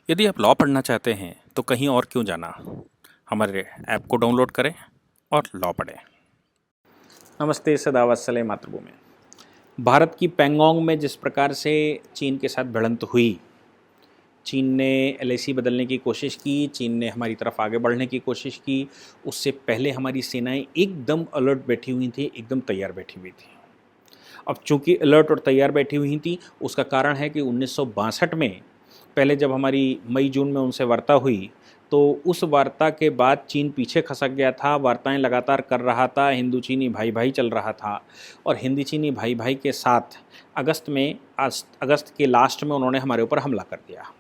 यदि आप लॉ पढ़ना चाहते हैं तो कहीं और क्यों जाना। हमारे ऐप को डाउनलोड करें और लॉ पढ़ें। नमस्ते, सदावत्सले मातृभूमि। भारत की पैंगोंग में जिस प्रकार से चीन के साथ भिड़ंत हुई, चीन ने एलएसी बदलने की कोशिश की, चीन ने हमारी तरफ आगे बढ़ने की कोशिश की। उससे पहले हमारी सेनाएं एकदम अलर्ट बैठी हुई थी, एकदम तैयार बैठी हुई थी। अब चूंकि अलर्ट और तैयार बैठी हुई थी, उसका कारण है कि 1962 में पहले जब हमारी मई जून में उनसे वार्ता हुई, तो उस वार्ता के बाद चीन पीछे खसक गया था। वार्ताएं लगातार कर रहा था, हिंदू चीनी भाई भाई चल रहा था। और हिंदी चीनी भाई भाई के साथ अगस्त के लास्ट में उन्होंने हमारे ऊपर हमला कर दिया।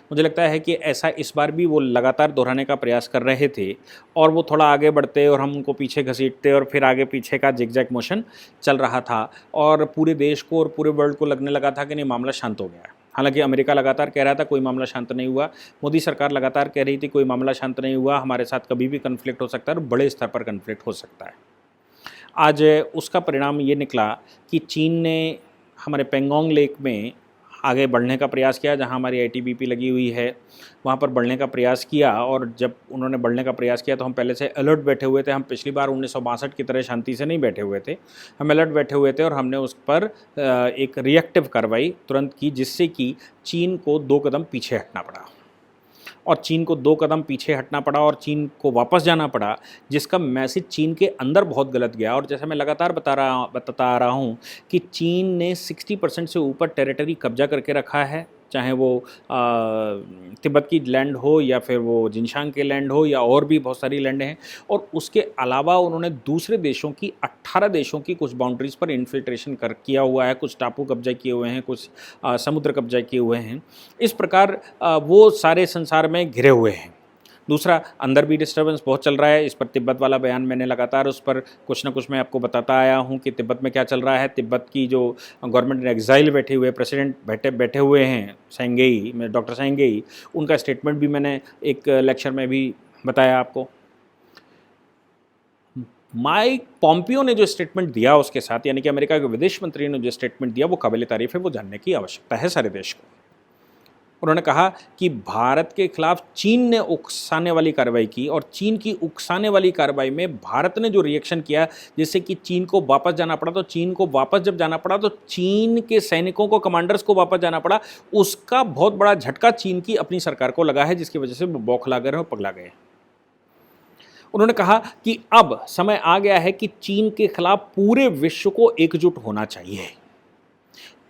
मुझे लगता है कि ऐसा इस बार भी वो लगातार दोहराने का प्रयास कर रहे थे, और वो थोड़ा आगे बढ़ते और हम उनको पीछे घसीटते और फिर आगे पीछे का जिगजैग मोशन चल रहा था। और पूरे देश को और पूरे वर्ल्ड को लगने लगा था कि नहीं, मामला शांत हो गया। हालांकि अमेरिका लगातार कह रहा था कोई मामला शांत नहीं हुआ, मोदी सरकार लगातार कह रही थी कोई मामला शांत नहीं हुआ, हमारे साथ कभी भी कन्फ्लिक्ट हो सकता है और बड़े स्तर पर कन्फ्लिक्ट हो सकता है। आज उसका परिणाम ये निकला कि चीन ने हमारे पेंगोंग लेक में आगे बढ़ने का प्रयास किया, जहां हमारी आईटीबीपी लगी हुई है, वहां पर बढ़ने का प्रयास किया। और जब उन्होंने बढ़ने का प्रयास किया तो हम पहले से अलर्ट बैठे हुए थे। हम पिछली बार 1962 की तरह शांति से नहीं बैठे हुए थे, हम अलर्ट बैठे हुए थे और हमने उस पर एक रिएक्टिव कार्रवाई तुरंत की, जिससे कि चीन को 2 कदम पीछे हटना पड़ा। और चीन को 2 कदम पीछे हटना पड़ा और चीन को वापस जाना पड़ा, जिसका मैसेज चीन के अंदर बहुत गलत गया। और जैसे मैं लगातार बताता आ रहा हूँ कि चीन ने 60% से ऊपर टेरिटरी कब्जा करके रखा है, चाहे वो तिब्बत की लैंड हो या फिर वो जिनशांग के लैंड हो या और भी बहुत सारी लैंड हैं। और उसके अलावा उन्होंने दूसरे देशों की 18 देशों की कुछ बाउंड्रीज़ पर इन्फिल्ट्रेशन किया हुआ है, कुछ टापू कब्जा किए हुए हैं, कुछ समुद्र कब्जा किए हुए हैं। इस प्रकार वो सारे संसार में घिरे हुए हैं। दूसरा, अंदर भी डिस्टर्बेंस बहुत चल रहा है। इस पर तिब्बत वाला बयान मैंने लगातार उस पर कुछ ना कुछ मैं आपको बताता आया हूँ कि तिब्बत में क्या चल रहा है। तिब्बत की जो गवर्नमेंट इन एग्जाइल बैठे हुए प्रेसिडेंट बैठे हुए हैं, सेंगेई में डॉक्टर सेंगेई, उनका स्टेटमेंट भी मैंने एक लेक्चर में भी बताया आपको। माइक पॉम्पियो ने जो स्टेटमेंट दिया उसके साथ, यानी कि अमेरिका के विदेश मंत्री ने जो स्टेटमेंट दिया, वो काबिल तारीफ है, वो जानने की आवश्यकता है सारे देश को। उन्होंने कहा कि भारत के खिलाफ चीन ने उकसाने वाली कार्रवाई की, और चीन की उकसाने वाली कार्रवाई में भारत ने जो रिएक्शन किया, जिससे कि चीन को वापस जाना पड़ा, तो चीन को वापस जब जाना पड़ा तो चीन के सैनिकों को, कमांडर्स को वापस जाना पड़ा। उसका बहुत बड़ा झटका चीन की अपनी सरकार को लगा है, जिसकी वजह से वो बौखला गए और पगला गए। उन्होंने कहा कि अब समय आ गया है कि चीन के खिलाफ पूरे विश्व को एकजुट होना चाहिए।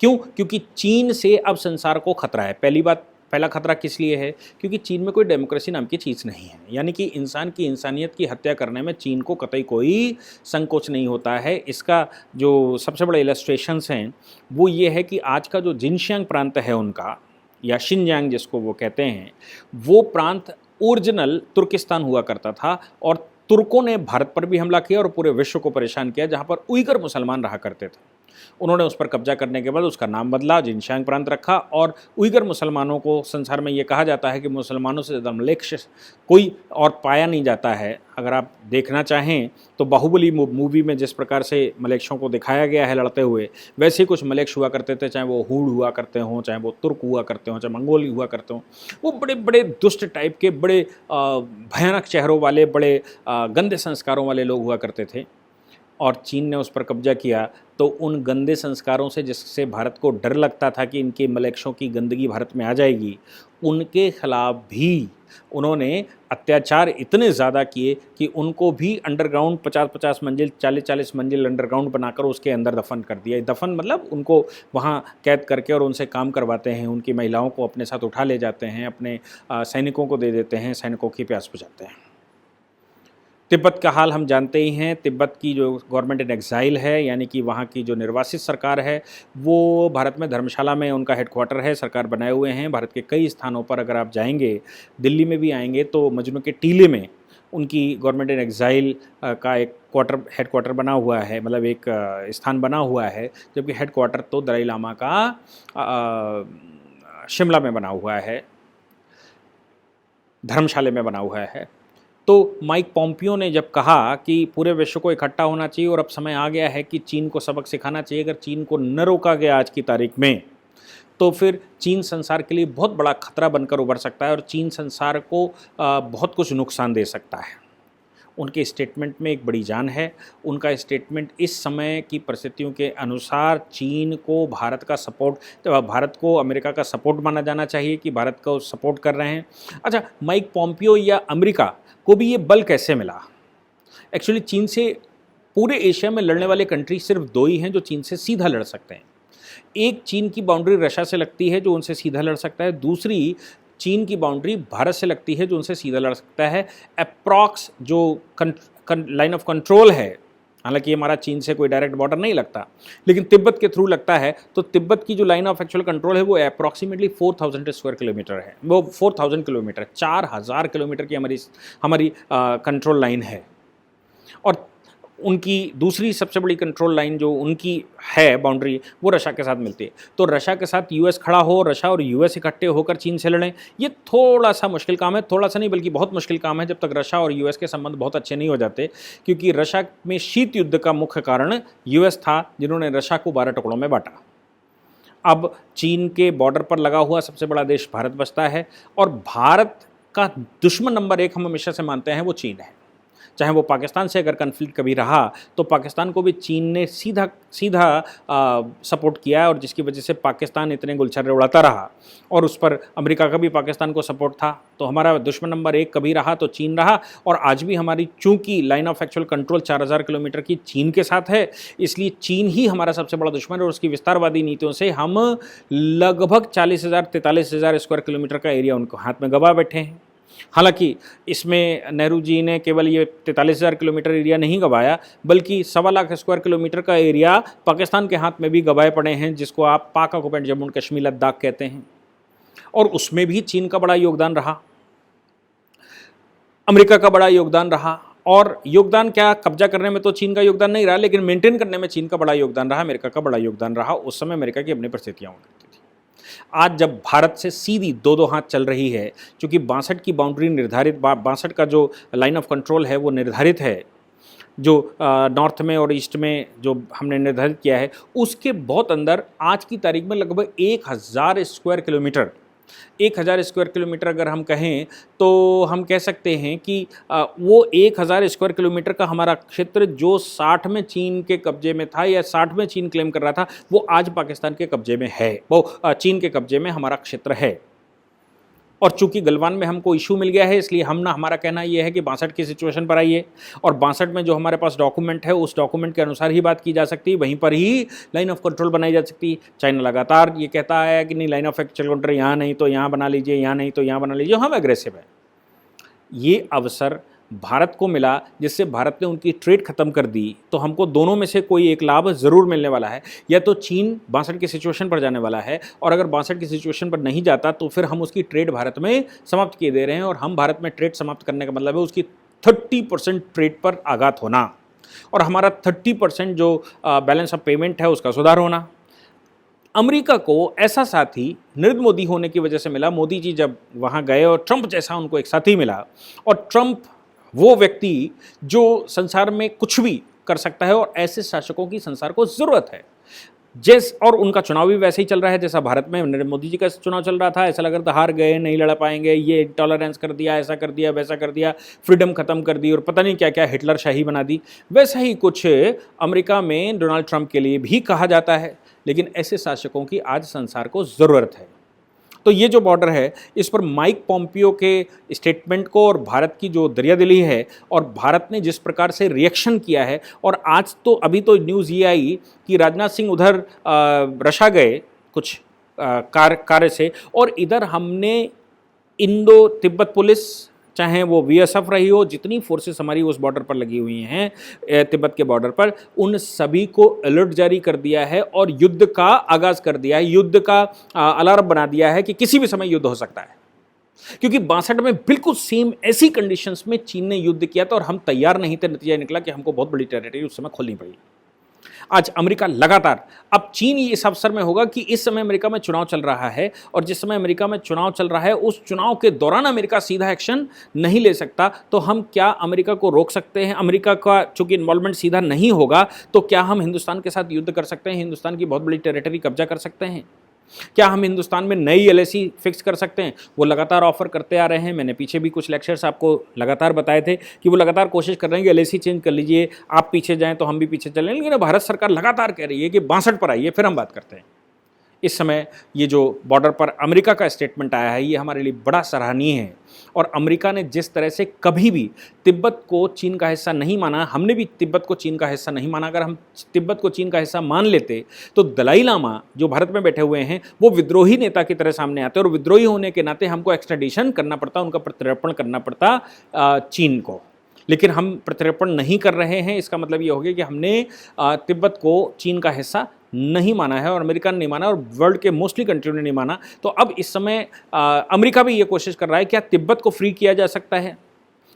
क्यों? क्योंकि चीन से अब संसार को खतरा है। पहला खतरा किस लिए है? क्योंकि चीन में कोई डेमोक्रेसी नाम की चीज़ नहीं है, यानी कि इंसान की इंसानियत की हत्या करने में चीन को कतई कोई संकोच नहीं होता है। इसका जो सबसे बड़े इलस्ट्रेशंस हैं वो ये है कि आज का जो जिनजियांग प्रांत है उनका, या शिनजियांग जिसको वो कहते हैं, वो प्रांत ओरिजिनल तुर्किस्तान हुआ करता था, और तुर्कों ने भारत पर भी हमला किया और पूरे विश्व को परेशान किया, जहाँ पर उइगर मुसलमान रहा करते थे। उन्होंने उस पर कब्जा करने के बाद उसका नाम बदला, जिनशांग प्रांत रखा। और उइगर मुसलमानों को संसार में ये कहा जाता है कि मुसलमानों से ज़्यादा मलेच्छ कोई और पाया नहीं जाता है। अगर आप देखना चाहें तो बाहुबली मूवी में जिस प्रकार से मलेच्छों को दिखाया गया है लड़ते हुए, वैसे ही कुछ मलेच्छ हुआ करते थे, चाहे वो हूड हुआ करते हों, चाहे वो तुर्क हुआ करते हों, चाहे मंगोली हुआ करते हों। वो बड़े बड़े दुष्ट टाइप के, बड़े भयानक चेहरों वाले, बड़े गंदे संस्कारों वाले लोग हुआ करते थे। और चीन ने उस पर कब्जा किया तो उन गंदे संस्कारों से, जिससे भारत को डर लगता था कि इनके मलेच्छों की गंदगी भारत में आ जाएगी, उनके खिलाफ भी उन्होंने अत्याचार इतने ज़्यादा किए कि उनको भी अंडरग्राउंड 50-50 मंजिल, 40-40 मंजिल अंडरग्राउंड बनाकर उसके अंदर दफन कर दिया। दफन मतलब उनको वहाँ कैद करके और उनसे काम करवाते हैं, उनकी महिलाओं को अपने साथ उठा ले जाते हैं, अपने सैनिकों को दे देते हैं, सैनिकों की प्यास बुझाते हैं। तिब्बत का हाल हम जानते ही हैं। तिब्बत की जो गवर्नमेंट इन एग्जाइल है, यानी कि वहाँ की जो निर्वासित सरकार है, वो भारत में धर्मशाला में उनका हेडक्वार्टर है, सरकार बनाए हुए हैं। भारत के कई स्थानों पर अगर आप जाएंगे, दिल्ली में भी आएंगे, तो मजनू के टीले में उनकी गवर्नमेंट इन एग्जाइल का एक हेडक्वार्टर बना हुआ है, मतलब एक स्थान बना हुआ है, जबकि हेडक्वार्टर तो दलाई लामा का शिमला में बना हुआ है, धर्मशाला में बना हुआ है। तो माइक पॉम्पियो ने जब कहा कि पूरे विश्व को इकट्ठा होना चाहिए और अब समय आ गया है कि चीन को सबक सिखाना चाहिए, अगर चीन को न रोका गया आज की तारीख में, तो फिर चीन संसार के लिए बहुत बड़ा खतरा बनकर उभर सकता है और चीन संसार को बहुत कुछ नुकसान दे सकता है। उनके स्टेटमेंट में एक बड़ी जान है। उनका स्टेटमेंट इस समय की परिस्थितियों के अनुसार चीन को भारत का सपोर्ट, भारत को अमेरिका का सपोर्ट माना जाना चाहिए कि भारत को सपोर्ट कर रहे हैं। अच्छा, माइक पॉम्पियो या अमेरिका को भी ये बल कैसे मिला? एक्चुअली चीन से पूरे एशिया में लड़ने वाले कंट्री सिर्फ 2 ही हैं जो चीन से सीधा लड़ सकते हैं। एक चीन की बाउंड्री रशिया से लगती है जो उनसे सीधा लड़ सकता है, दूसरी चीन की बाउंड्री भारत से लगती है जो उनसे सीधा लड़ सकता है। अप्रॉक्स जो लाइन ऑफ कंट्रोल है, हालांकि हमारा चीन से कोई डायरेक्ट बॉर्डर नहीं लगता, लेकिन तिब्बत के थ्रू लगता है, तो तिब्बत की जो लाइन ऑफ एक्चुअल कंट्रोल है वो अप्रॉक्सीमेटली 4000 स्क्वायर किलोमीटर है। वो 4000 किलोमीटर, 4000 किलोमीटर की हमारी कंट्रोल लाइन है। और उनकी दूसरी सबसे बड़ी कंट्रोल लाइन जो उनकी है बाउंड्री, वो रशिया के साथ मिलती है। तो रशिया के साथ यूएस खड़ा हो, रशिया और यूएस इकट्ठे होकर चीन से लड़ें, ये थोड़ा सा मुश्किल काम है। थोड़ा सा नहीं बल्कि बहुत मुश्किल काम है जब तक रशिया और यूएस के संबंध बहुत अच्छे नहीं हो जाते, क्योंकि रशिया में शीत युद्ध का मुख्य कारण यूएस था, जिन्होंने रशिया को 12 टुकड़ों में बांटा। अब चीन के बॉर्डर पर लगा हुआ सबसे बड़ा देश भारत बचता है, और भारत का दुश्मन नंबर 1 हम हमेशा से मानते हैं वो चीन है। चाहे वो पाकिस्तान से अगर कन्फ्लिक्ट कभी रहा तो पाकिस्तान को भी चीन ने सीधा सपोर्ट किया है, और जिसकी वजह से पाकिस्तान इतने गुलछर्रे उड़ाता रहा, और उस पर अमेरिका का भी पाकिस्तान को सपोर्ट था। तो हमारा दुश्मन नंबर 1 कभी रहा तो चीन रहा, और आज भी हमारी चूंकि line of actual control 4000 kilometre की चीन के साथ है, इसलिए चीन ही हमारा सबसे बड़ा दुश्मन है। और उसकी विस्तारवादी नीतियों से हम लगभग 40,000-43,000 स्क्वायर किलोमीटर का एरिया उनको हाथ में गवा बैठे हैं। हालांकि इसमें नेहरू जी ने केवल ये 43,000 किलोमीटर एरिया नहीं गवाया, बल्कि 1.25 लाख स्क्वायर किलोमीटर का एरिया पाकिस्तान के हाथ में भी गवाए पड़े हैं, जिसको आप पाक ऑक्युपेंट जम्मू एंड कश्मीर लद्दाख कहते हैं। और उसमें भी चीन का बड़ा योगदान रहा, अमेरिका का बड़ा योगदान रहा। और योगदान क्या, कब्जा करने में तो चीन का योगदान नहीं रहा, लेकिन मेंटेन करने में चीन का बड़ा योगदान रहा, अमेरिका का बड़ा योगदान रहा। उस समय अमेरिका की अपनी परिस्थितियाँ हुआ करती थी। आज जब भारत से सीधी 2-2 हाथ चल रही है, क्योंकि 62 की बाउंड्री निर्धारित, 62 का जो लाइन ऑफ कंट्रोल है वो निर्धारित है, जो नॉर्थ में और ईस्ट में जो हमने निर्धारित किया है, उसके बहुत अंदर आज की तारीख में लगभग 1000 स्क्वायर किलोमीटर, 1000 स्क्वायर किलोमीटर अगर हम कहें तो हम कह सकते हैं कि वो 1000 स्क्वायर किलोमीटर का हमारा क्षेत्र जो 60 में चीन के कब्जे में था या 60 में चीन क्लेम कर रहा था, वो आज पाकिस्तान के कब्जे में है, वो चीन के कब्जे में हमारा क्षेत्र है। और चूंकि गलवान में हमको इशू मिल गया है, इसलिए हमारा कहना ये है कि 62 की सिचुएशन पर आइए, और 62 में जो हमारे पास डॉक्यूमेंट है उस डॉक्यूमेंट के अनुसार ही बात की जा सकती है, वहीं पर ही लाइन ऑफ कंट्रोल बनाई जा सकती है। चाइना लगातार ये कहता है कि नहीं, लाइन ऑफ एक्चुअल कंट्रोल यहाँ नहीं तो यहाँ बना लीजिए, यहाँ नहीं तो यहाँ बना लीजिए, हम एग्रेसिव है। ये अवसर भारत को मिला, जिससे भारत ने उनकी ट्रेड खत्म कर दी, तो हमको दोनों में से कोई एक लाभ ज़रूर मिलने वाला है। या तो चीन 62 की सिचुएशन पर जाने वाला है, और अगर 62 की सिचुएशन पर नहीं जाता तो फिर हम उसकी ट्रेड भारत में समाप्त किए दे रहे हैं, और हम भारत में ट्रेड समाप्त करने का मतलब है उसकी 30% ट्रेड पर आघात होना, और हमारा 30% जो बैलेंस ऑफ पेमेंट है उसका सुधार होना। अमेरिका को ऐसा साथी नरेंद्र मोदी होने की वजह से मिला। मोदी जी जब वहाँ गए और ट्रंप जैसा उनको एक साथी मिला, और ट्रंप वो व्यक्ति जो संसार में कुछ भी कर सकता है, और ऐसे शासकों की संसार को ज़रूरत है। और उनका चुनाव भी वैसे ही चल रहा है जैसा भारत में नरेंद्र मोदी जी का चुनाव चल रहा था। ऐसा लग रहा था हार गए, नहीं लड़ा पाएंगे, ये टॉलरेंस कर दिया, ऐसा कर दिया, वैसा कर दिया, फ्रीडम खत्म कर दी, और पता नहीं क्या क्या हिटलर शाही बना दी। वैसा ही कुछ अमेरिका में डोनाल्ड ट्रंप के लिए भी कहा जाता है, लेकिन ऐसे शासकों की आज संसार को ज़रूरत है। तो ये जो बॉर्डर है, इस पर माइक पॉम्पियो के स्टेटमेंट को और भारत की जो दरियादिली है, और भारत ने जिस प्रकार से रिएक्शन किया है, और आज तो अभी तो न्यूज़ ये आई कि राजनाथ सिंह उधर रशिया गए कुछ कार्य से, और इधर हमने इंडो तिब्बत पुलिस, चाहे वो बीएसएफ रही हो, जितनी फोर्सेस हमारी उस बॉर्डर पर लगी हुई हैं तिब्बत के बॉर्डर पर, उन सभी को अलर्ट जारी कर दिया है और युद्ध का आगाज़ कर दिया है, युद्ध का अलार्म बना दिया है कि किसी भी समय युद्ध हो सकता है। क्योंकि 62 में बिल्कुल सेम ऐसी कंडीशंस में चीन ने युद्ध किया था और हम तैयार नहीं थे। नतीजा निकला कि हमको बहुत बड़ी टेरिटरी उस समय खोलनी पड़ी। आज अमेरिका लगातार, अब चीन इस अवसर में होगा कि इस समय अमेरिका में चुनाव चल रहा है, और जिस समय अमेरिका में चुनाव चल रहा है उस चुनाव के दौरान अमेरिका सीधा एक्शन नहीं ले सकता, तो हम क्या अमेरिका को रोक सकते हैं? अमेरिका का चूंकि इन्वॉल्वमेंट सीधा नहीं होगा, तो क्या हम हिंदुस्तान के साथ युद्ध कर सकते हैं, हिंदुस्तान की बहुत बड़ी टेरिटरी कब्जा कर सकते हैं? क्या हम हिंदुस्तान में नई एलआईसी फिक्स कर सकते हैं? वो लगातार ऑफर करते आ रहे हैं। मैंने पीछे भी कुछ लेक्चर्स आपको लगातार बताए थे कि वो लगातार कोशिश कर रहे हैं कि एलआईसी चेंज कर लीजिए, आप पीछे जाएं तो हम भी पीछे चलें। लेकिन भारत सरकार लगातार कह रही है कि 62 पर आइए, फिर हम बात करते हैं। इस समय ये जो बॉर्डर पर अमेरिका का स्टेटमेंट आया है, ये हमारे लिए बड़ा सराहनीय है। और अमेरिका ने जिस तरह से कभी भी तिब्बत को चीन का हिस्सा नहीं माना, हमने भी तिब्बत को चीन का हिस्सा नहीं माना। अगर हम तिब्बत को चीन का हिस्सा मान लेते तो दलाई लामा जो भारत में बैठे हुए हैं वो विद्रोही नेता की तरह सामने आते, और विद्रोही होने के नाते हमको एक्सट्रेडिशन करना पड़ता, उनका प्रत्यर्पण करना पड़ता चीन को। लेकिन हम प्रत्यर्पण नहीं कर रहे हैं। इसका मतलब ये हो गया कि हमने तिब्बत को चीन का हिस्सा नहीं माना है, और अमेरिका ने नहीं माना, और वर्ल्ड के मोस्टली कंट्रियों ने नहीं माना। तो अब इस समय अमेरिका भी ये कोशिश कर रहा है, क्या तिब्बत को फ्री किया जा सकता है?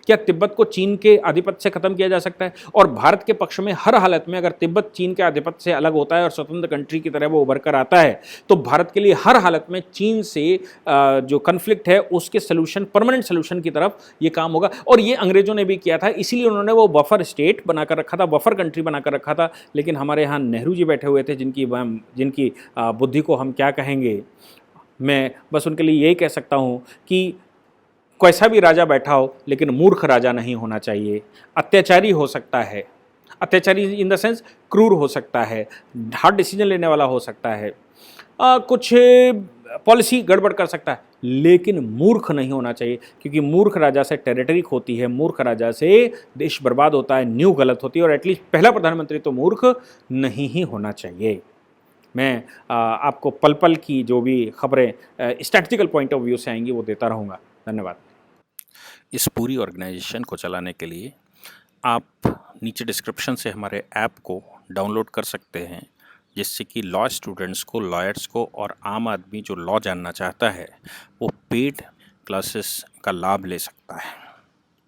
क्या तिब्बत को चीन के आधिपत्य से खत्म किया जा सकता है? और भारत के पक्ष में हर हालत में अगर तिब्बत चीन के आधिपत्य से अलग होता है और स्वतंत्र कंट्री की तरह वो उभर कर आता है, तो भारत के लिए हर हालत में चीन से जो कन्फ्लिक्ट है उसके सोल्यूशन, परमानेंट सोल्यूशन की तरफ ये काम होगा। और ये अंग्रेजों ने भी किया था, इसीलिए उन्होंने वो बफर स्टेट बनाकर रखा था, बफर कंट्री बनाकर रखा था। लेकिन हमारे यहाँ नेहरू जी बैठे हुए थे, जिनकी बुद्धि को हम क्या कहेंगे। मैं बस उनके लिए यही कह सकता हूँ कि कैसा भी राजा बैठा हो, लेकिन मूर्ख राजा नहीं होना चाहिए। अत्याचारी हो सकता है, अत्याचारी इन द सेंस क्रूर हो सकता है, हार्ड डिसीजन लेने वाला हो सकता है, कुछ पॉलिसी गड़बड़ कर सकता है, लेकिन मूर्ख नहीं होना चाहिए। क्योंकि मूर्ख राजा से टेरिटरी खोती है, मूर्ख राजा से देश बर्बाद होता है, न्यू गलत होती है। और एटलीस्ट पहला प्रधानमंत्री तो मूर्ख नहीं ही होना चाहिए। मैं आपको पल पल की जो भी खबरें स्ट्रैटेजिकल पॉइंट ऑफ व्यू से आएंगी वो देता रहूँगा। धन्यवाद। इस पूरी ऑर्गेनाइजेशन को चलाने के लिए आप नीचे डिस्क्रिप्शन से हमारे ऐप को डाउनलोड कर सकते हैं, जिससे कि लॉ स्टूडेंट्स को, लॉयर्स को और आम आदमी जो लॉ जानना चाहता है वो पेड क्लासेस का लाभ ले सकता है।